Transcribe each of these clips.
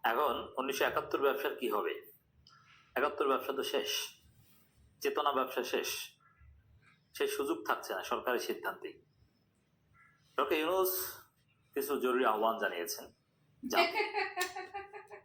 এখন 1971 ব্যবসার কি হবে? 71 ব্যবসা তো শেষ, চেতনা ব্যবসা শেষ, সেই সুযোগ থাকছে না সরকারি সিদ্ধান্তে। ডক্টর ইউনূস কিছু জরুরি আহ্বান জানিয়েছেন।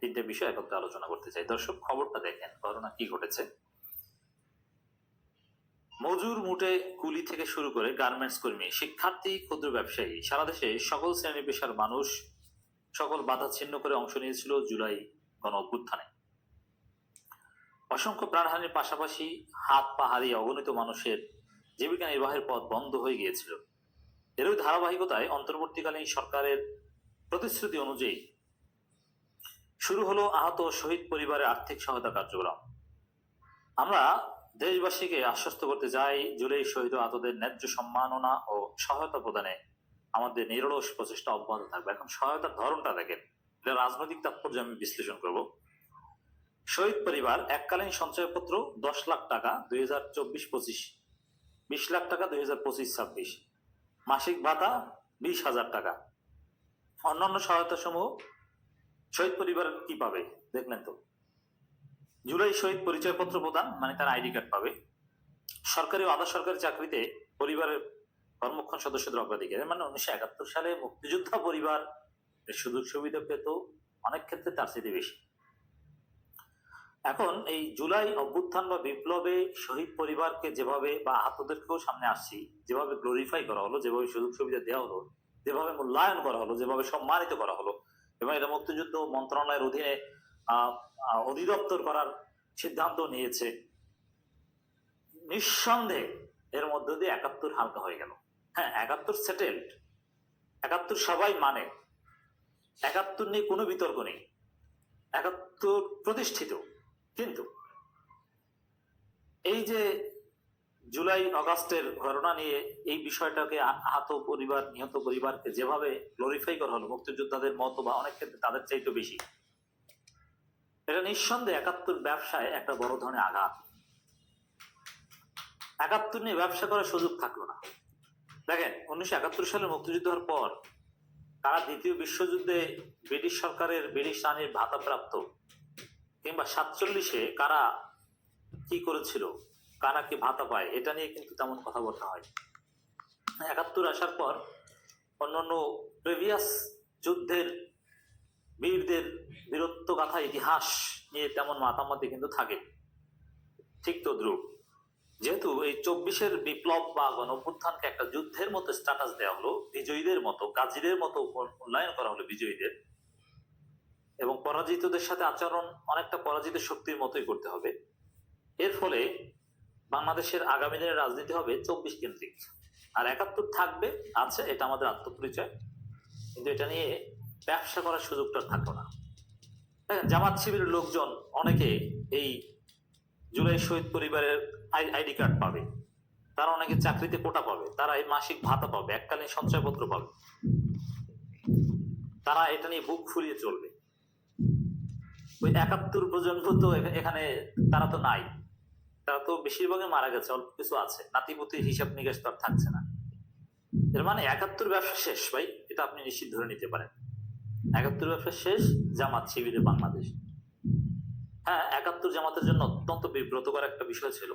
তিনটে বিষয় একত্রে আলোচনা করতে চাই। দর্শক, খবরটা দেখেন, ঘটনা কি ঘটেছে। মজুর মুটে কুলি থেকে শুরু করে গার্মেন্টস কর্মী, শিক্ষার্থী, ক্ষুদ্র ব্যবসায়ী, সারা দেশে সকল শ্রেণী পেশার মানুষ সকল বাধা ছিন্ন করে অংশ নিয়েছিল জুলাই গণ অভ্যুত্থানে। অসংখ্য প্রাণহানির পাশাপাশি হাত পা হারিয়ে অগণিত মানুষের জীবিকা নির্বাহের পথ বন্ধ হয়ে গিয়েছিল। এরই ধারাবাহিকতায় অন্তর্বর্তীকালীন সরকারের প্রতিশ্রুতি অনুযায়ী শুরু হলো আহত শহীদ পরিবারের আর্থিক সহায়তা কার্যক্রম। আমরা দেশবাসীকে আশ্বস্ত করতে চাই, জুলাই শহীদ ও আহতদের ন্যায্য সম্মাননা ও সহায়তা প্রদানে আমাদের নিরলস প্রচেষ্টা অব্যাহত থাকবে। এখন সহায়তার ধরনটা দেখেন, এটা রাজনৈতিক তাৎপর্য আমি বিশ্লেষণ করব। শহীদ পরিবার এককালীন সঞ্চয়পত্র 10 লাখ টাকা 2024-25, 20 লাখ টাকা 2025-26, মাসিক ভাতা 20,000 টাকা। অন্যান্য সহায়তা সমূহ শহীদ পরিবার কি পাবে দেখলেন তো। জুলাই শহীদ পরিচয়পত্র প্রদান, মানে তার আইডি কার্ড পাবে। সরকারি ও আধা সরকারি চাকরিতে পরিবারের কর্মক্ষম সদস্যদের অগ্রাধিকার, মানে 1971 সালে মুক্তিযোদ্ধা পরিবার সুযোগ সুবিধা পেত অনেক ক্ষেত্রে তার চেয়ে বেশি। এখন এই জুলাই অভ্যুত্থান বা বিপ্লবে শহীদ পরিবারকে যেভাবে বা আহতদেরকেও সামনে আসছি যেভাবে গ্লোরিফাই করা হলো, যেভাবে সুযোগ সুবিধা দেওয়া হলো, যেভাবে মূল্যায়ন করা হলো, যেভাবে সম্মানিত করা হলো, এবং এটা মুক্তিযুদ্ধ মন্ত্রণালয়ের অধীনে অধিদপ্তর করার সিদ্ধান্ত নিয়েছে, নিঃসন্দেহে এর মধ্য দিয়ে 71 হালকা হয়ে গেল। হ্যাঁ, 71 সেটেলড, 71 সবাই মানে, 71 নিয়ে কোনো বিতর্ক নেই, 71 প্রতিষ্ঠিত। কিন্তু এই যে জুলাই অগাস্টের ঘটনা নিয়ে এই বিষয়টাকে আহত পরিবার, নিহত পরিবারকে যেভাবে গ্লোরিফাই করা হলো, মুক্তিযোদ্ধাদের মতো বা অনেক ক্ষেত্রে তাদের চাইতে বেশি, এটা নিঃসন্দেহে 71 ব্যবসায় একটা বড় ধরনের আঘাত। 71 নিয়ে ব্যবসা করার সুযোগ থাকলো না। দেখেন, 1971 সালে মুক্তিযুদ্ধ হওয়ার পর তারা দ্বিতীয় বিশ্বযুদ্ধে ব্রিটিশ সরকারের, ব্রিটিশ রানীর ভাতা প্রাপ্ত, কিংবা 47-এ কারা কি করেছিল, কারা কি ভাতা পায়, এটা নিয়ে কিন্তু তেমন কথাবার্তা হয়। 71 আসার পর অন্যান্য প্রিভিয়াস যুদ্ধের বীরদের বীরত্ব গাথা, ইতিহাস নিয়ে তেমন মাতামাতি কিন্তু থাকে। ঠিক তো ধ্রুব, যেহেতু এই 24-এর বিপ্লব বা গণঅভ্যুত্থানকে একটা যুদ্ধের মতো স্ট্যাটাস দেওয়া হলো, বিজয়ীদের মতো, গাজীদের মতো মূল্যায়ন করা হলো বিজয়ীদের, এবং পরাজিতদের সাথে আচরণ অনেকটা পরাজিত শক্তির মতোই করতে হবে। এর ফলে বাংলাদেশের আগামী দিনের রাজনীতি হবে 24 কেন্দ্রিক, আর 71 থাকবে, আছে, এটা আমাদের আত্মপরিচয়, কিন্তু এটা নিয়ে ব্যবসা করার সুযোগটা থাকলো না। জামাত শিবিরের লোকজন অনেকে এই জুলাই শহীদ পরিবারের আইডি কার্ড পাবে, তারা অনেকে চাকরিতে কোটা পাবে, তারা এই মাসিক ভাতা পাবে, এককালীন সঞ্চয়পত্র পাবে, তারা এটা নিয়ে বুক ফুলিয়ে চলবে। ওই 71 প্রজন্ম তো এখানে তারা তো নাই, তারা তো বেশিরভাগই মারা গেছে, অল্প কিছু আছে, নাতিপুতির হিসাব নিকাশ তো আর থাকছে না। এর মানে 71 ব্যবসা শেষ ভাই, এটা আপনি নিশ্চিত ধরে নিতে পারেন। 71 ব্যবসা শেষ জামাত শিবিরে বাংলাদেশ। হ্যাঁ, 71 জামাতের জন্য অত্যন্ত বিব্রতকর একটা বিষয় ছিল,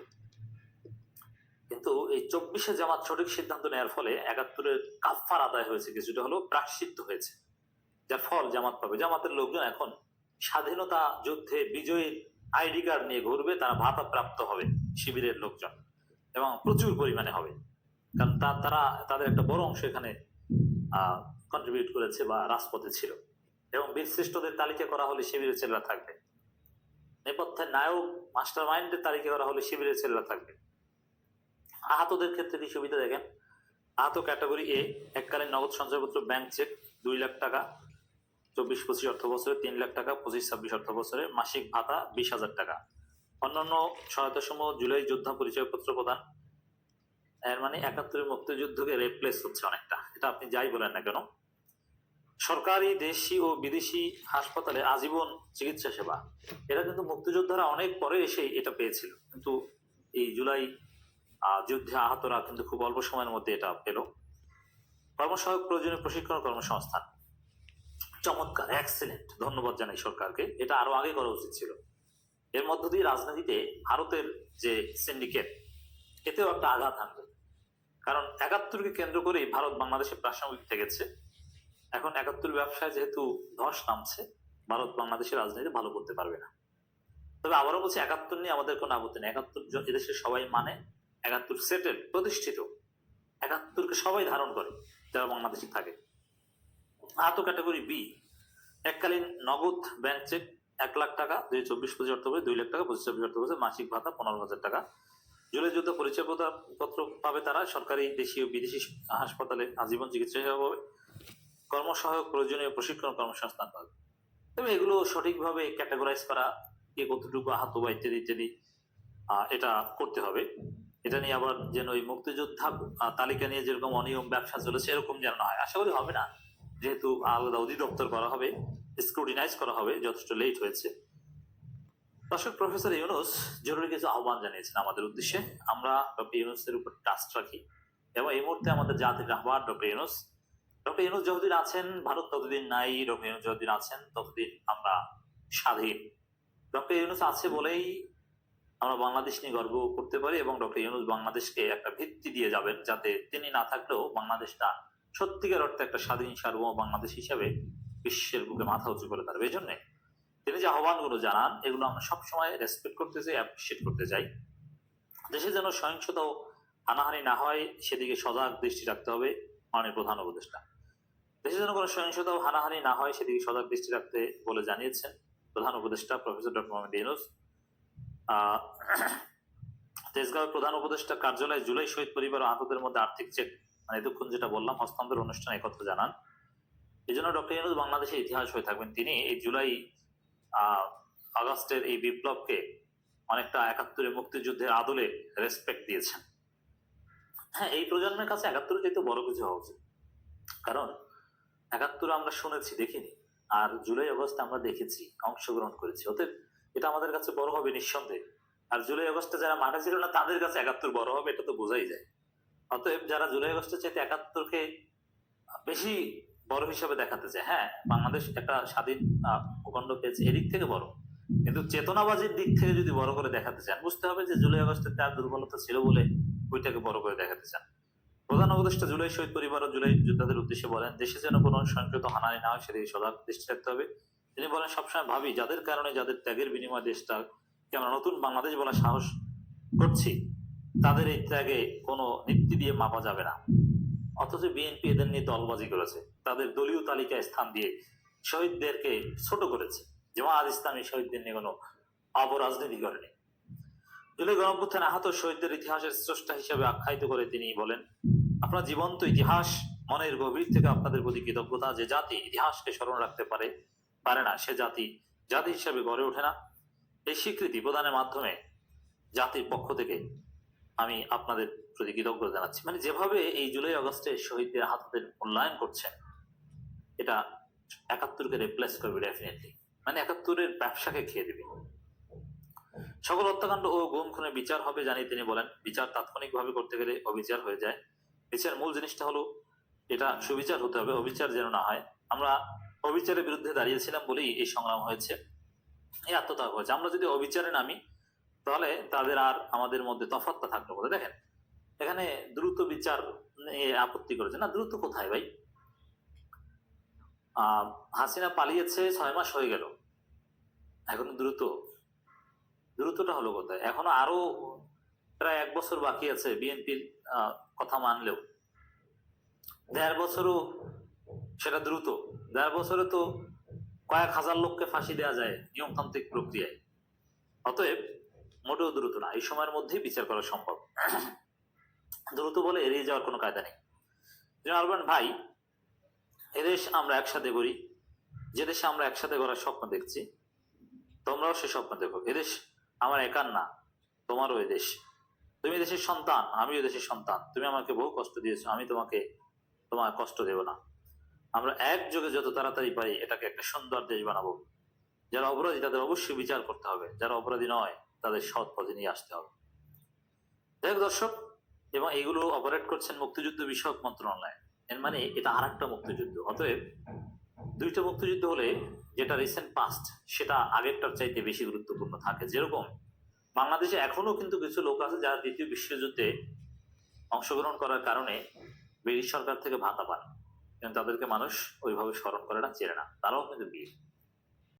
কিন্তু এই 24-এ জামাত সঠিক সিদ্ধান্ত নেওয়ার ফলে 71-এর কাফার আদায় হয়েছে, কিছুটা হলো প্রায়শ্চিত্ত হয়েছে, যার ফল জামাত পাবে। জামাতের লোকজন এখন স্বাধীনতা যুদ্ধে বিজয়ীর আইডি কার্ড নিয়ে ঘুরবে, তারা ভাতা প্রাপ্ত হবে, শিবিরের লোকজন, এবং প্রচুর পরিমাণে হবে, কারণ তারা তাদের একটা বড় অংশ এখানে কন্ট্রিবিউট করেছে বা রাজপথে ছিল। এবং বীরশ্রেষ্ঠদের তালিকা করা হলে শিবিরের ছেলেরা থাকবে, নেপথ্যের নায়ক মাস্টার মাইন্ডের তালিকা করা হলে শিবিরের ছেলেরা থাকবে। আহতদের ক্ষেত্রে কি সুবিধা দেখেন, আহত ক্যাটাগরি এ এককালীন নগদ সঞ্চয়পত্র, ব্যাংক চেক 2 লাখ টাকা 24-25 অর্থ বছরে, 3 লাখ টাকা 25-26 অর্থ বছরে, মাসিক ভাতা 20,000 টাকা। অন্যান্য সহায়তা সমূহ জুলাই যোদ্ধা পরিচয়পত্র প্রদান। এর মানে 71 মুক্তিযুদ্ধকে রিপ্লেস হচ্ছে অনেকটা, এটা আপনি যাই বলেন না কেন। সরকারি, দেশি ও বিদেশি হাসপাতালে আজীবন চিকিৎসা সেবা, এটা কিন্তু মুক্তিযোদ্ধারা অনেক পরে এসে এটা পেয়েছিল, কিন্তু এই জুলাই যুদ্ধে আহতরা কিন্তু খুব অল্প সময়ের মধ্যে এটা পেল। কর্মসহায়ক প্রয়োজনীয় প্রশিক্ষণ, কর্মসংস্থান, চমৎকার, এক্সেলেন্ট, ধন্যবাদ জানাই সরকারকে। এটা আরো আগে করা উচিত ছিল। এর মধ্য দিয়ে রাজনীতিতে ভারতের যে সিন্ডিকেট, এতেও একটা আঘাত আনবে। কারণ ৭১কে কেন্দ্র করেই ভারত বাংলাদেশে প্রাসঙ্গিক থেকেছে। এখন ৭১ ব্যবসায় যেহেতু ধস নামছে, ভারত বাংলাদেশের রাজনীতি ভালো করতে পারবে না। তবে আবারও বলছি, ৭১ নিয়ে আমাদের কোনো আপত্তি নেই। ৭১ এদেশের সবাই মানে, ৭১ সেটেল, প্রতিষ্ঠিত। ৭১কে সবাই ধারণ করে যারা বাংলাদেশে থাকে। আহত ক্যাটাগরি বি, এককালীন নগদ ব্যাংক চেক ১ লাখ টাকা, ২০২৪-২৫ অর্থ করে ২ লাখ টাকা, ২৫-২৬ অর্থ করে মাসিক ভাতা ১৫,০০০ টাকা। জুলাই যুদ্ধ পরিচয় পত্র পাবে তারা। সরকারি, দেশীয়, বিদেশি হাসপাতালে আজীবন চিকিৎসা সেবা পাবে। কর্মসহায়ক, প্রয়োজনীয় প্রশিক্ষণ, কর্মসংস্থান পাবে। তবে এগুলো সঠিকভাবে ক্যাটাগরাইজ করা, কে কতটুকু আহত বা ইত্যাদি ইত্যাদি, এটা করতে হবে। এটা নিয়ে আবার যেন ওই মুক্তিযোদ্ধা তালিকা নিয়ে যেরকম অনিয়ম ব্যবসা চলেছে এরকম যেন না হয়। আশা করি হবে না, যেহেতু আলাদা অধিদপ্তর করা হবে, স্ক্রুটিনাইজ করা হবে, যথেষ্ট লেট হয়েছে। দর্শক, প্রফেসর ইউনূস জরুরি কিছু আহ্বান জানিয়েছেন আমাদের উদ্দেশ্যে। আমরা ডক্টর ইউনূসের উপর ট্রাস্ট রাখি এবং এই মুহূর্তে আমাদের জাতির রাহবার ডক্টর ইউনূস। ডক্টর ইউনূস যতদিন আছেন ভারত ততদিন নাই, ডক্টর ইউনূস যতদিন আছেন ততদিন আমরা স্বাধীন। ডক্টর ইউনূস আছে বলেই আমরা বাংলাদেশ নিয়ে গর্ব করতে পারি এবং ডক্টর ইউনূস বাংলাদেশকে একটা ভিত্তি দিয়ে যাবেন, যাতে তিনি না থাকলেও বাংলাদেশটা সত্যিকার অর্থে একটা স্বাধীন সার্বভৌম বাংলাদেশ হিসাবে বিশ্বের বুকে মাথা উঁচু করে দাঁড়াবে। এই জন্য তিনি যে আহ্বানগুলো জানান, এগুলো আমরা সবসময় রেসপেক্ট করতে চাই, অ্যাপ্রিসিয়েট করতে চাই। দেশে যেন সহিংসতা ও হানাহানি না হয় সেদিকে সজাগ দৃষ্টি রাখতে হবে মাননীয় প্রধান উপদেষ্টা। দেশে যেন কোনো সহিংসতা ও হানাহানি না হয় সেদিকে সজাগ দৃষ্টি রাখতে বলে জানিয়েছেন প্রধান উপদেষ্টা প্রফেসর ডক্টর মোহাম্মদ ইউনূস। তেজগাঁও প্রধান উপদেষ্টা কার্যালয়ে জুলাই শহীদ পরিবার ও আহতদের মধ্যে আর্থিক চেক, মানে এতক্ষণ যেটা বললাম, হস্তান্তর অনুষ্ঠানে একথা জানান। এই জন্য ডক্টর ইউনূস বাংলাদেশের ইতিহাস হয়ে থাকবেন। তিনি এই জুলাই আগস্টের এই বিপ্লবকে অনেকটা ৭১ মুক্তিযুদ্ধের আদলে রেসপেক্ট দিয়েছেন। হ্যাঁ, এই প্রজন্মের কাছে ৭১ যেহেতু বড় কিছু হওয়া উচিত, কারণ ৭১ আমরা শুনেছি, দেখিনি। আর জুলাই আগস্টে আমরা দেখেছি, অংশগ্রহণ করেছি। অতএব এটা আমাদের কাছে বড় হবে নিঃসন্দেহে। আর জুলাই আগস্টে যারা মাঠে ছিল না তাদের কাছে ৭১ বড় হবে, এটা তো বোঝাই যায়। অতএব যারা জুলাই আগস্টের চাইতে ৭১কে বেশি বড় হিসাবে দেখাতে চায়, হ্যাঁ, বাংলাদেশ একটা স্বাধীন ভূখণ্ড পেয়েছে, এদিক থেকে বড়, কিন্তু চেতনাবাজির দিক থেকে যদি বড় করে দেখাতে চান, বুঝতে হবে যে জুলাই আগস্টের তার দুর্বলতা ছিল বলে ওইটাকে বড় করে দেখাতে চান। প্রধান উপদেষ্টা জুলাই শহীদ পরিবার ও জুলাই যোদ্ধাদের উদ্দেশ্যে বলেন, দেশে যেন কোনো সহিংসত হানাহানি না হয় সেদিকে সজাগ দৃষ্টি রাখতে হবে। তিনি বলেন, সবসময় ভাবি যাদের কারণে, যাদের ত্যাগের বিনিময়ে দেশটা আমরা নতুন বাংলাদেশ বলা সাহস করছি, তাদের এই ত্যাগে কোনো নীতি দিয়ে মাপা যাবে না। অথচ বিএনপি এদের নিয়ে দলবাজি করেছে, তাদের দলীয় তালিকায় স্থান দিয়ে শহীদদেরকে ছোট করেছে। জামায়াত ইসলামী শহীদদের নিয়ে কোনো অপরাজনীতি করেনি। জুলাই গণঅভ্যুত্থানে আহত শহীদদের ইতিহাসের স্রষ্টা হিসেবে আখ্যায়িত করে তিনি বলেন, আপনার জীবন্ত ইতিহাস, মনের গভীর থেকে আপনাদের প্রতি কৃতজ্ঞতা। যে জাতি ইতিহাসকে স্মরণ রাখতে পারে না, সে জাতি জাতি হিসেবে গড়ে ওঠে না। এই স্বীকৃতি প্রদানের মাধ্যমে জাতির পক্ষ থেকে আমি আপনাদের প্রতি কৃতজ্ঞতা জানাচ্ছি। মানে যেভাবে এই জুলাই আগস্টে শহীদদের আহতদের মূল্যায়ন করছেন, এটা ৭১কে রিপ্লেস করবে ডেফিনেটলি। মানে ৭১-এর ব্যবসাকে খেয়ে দেবে। সকল হত্যাকাণ্ড ও গুম খুনের বিচার হবে জানিয়ে তিনি বলেন, বিচার তাৎক্ষণিকভাবে করতে গেলে অবিচার হয়ে যায়। বিচার মূল জিনিসটা হলো এটা সুবিচার হতে হবে, অবিচার যেন না হয়। আমরা অবিচারের বিরুদ্ধে দাঁড়িয়েছিলাম বলেই এই সংগ্রাম হয়েছে, এই আত্মত্যাগ হয়েছে। আমরা যদি অবিচারে নামি তাহলে তাদের আর আমাদের মধ্যে তফাৎটা থাকলো বলে। দেখেন, এখানে দ্রুত বিচার নিয়ে আপত্তি করেছে না, দ্রুত কোথায় ভাই? হাসিনা পালিয়েছে ৬ মাস হয়ে গেল, এখন দ্রুতটা হলো কোথায়? এখনো আরো প্রায় ১ বছর বাকি আছে বিএনপির কথা মানলেও। ১.৫ বছরও সেটা দ্রুত। ১.৫ বছরে তো কয়েক হাজার লোককে ফাঁসি দেওয়া যায় নিয়মতান্ত্রিক প্রক্রিয়ায়। অতএব মোটেও দ্রুত না, এই সময়ের মধ্যেই বিচার করা সম্ভব। দ্রুত বলে এড়িয়ে যাওয়ার কোনো কায়দা নেই। আলবান ভাই, এদেশ আমরা একসাথে করি, যে দেশে আমরা একসাথে করার স্বপ্ন দেখছি, তোমরাও সে স্বপ্ন দেখো। এদেশ আমার একার না, তোমারও এদেশ। তুমি দেশের সন্তান, আমিও দেশের সন্তান। তুমি আমাকে বহু কষ্ট দিয়েছো, আমি তোমার কষ্ট দেব না। আমরা একযোগে যত তাড়াতাড়ি পারি এটাকে একটা সুন্দর দেশ বানাবো। যারা অপরাধী তাদের অবশ্যই বিচার করতে হবে, যারা অপরাধী নয় তাদের সৎ পথে নিয়ে আসতে হবে। দেখ দর্শক, এবং এগুলো অপারেট করছেন মুক্তিযুদ্ধ বিষয়ক মন্ত্রণালয়, এর মানে এটা আর একটা মুক্তিযুদ্ধ। অতএব দুইটা মুক্তিযুদ্ধ হলে যেটা রিসেন্ট পাস্ট সেটা আগেরটার চাইতে বেশি গুরুত্বপূর্ণ থাকে। যেরকম বাংলাদেশে এখনো কিন্তু কিছু লোক আছে যারা দ্বিতীয় বিশ্বযুদ্ধে অংশগ্রহণ করার কারণে ব্রিটিশ সরকার থেকে ভাতা পান, কিন্তু তাদেরকে মানুষ ওইভাবে স্মরণ করে না, চেনে না, তারাও কিন্তু বীর।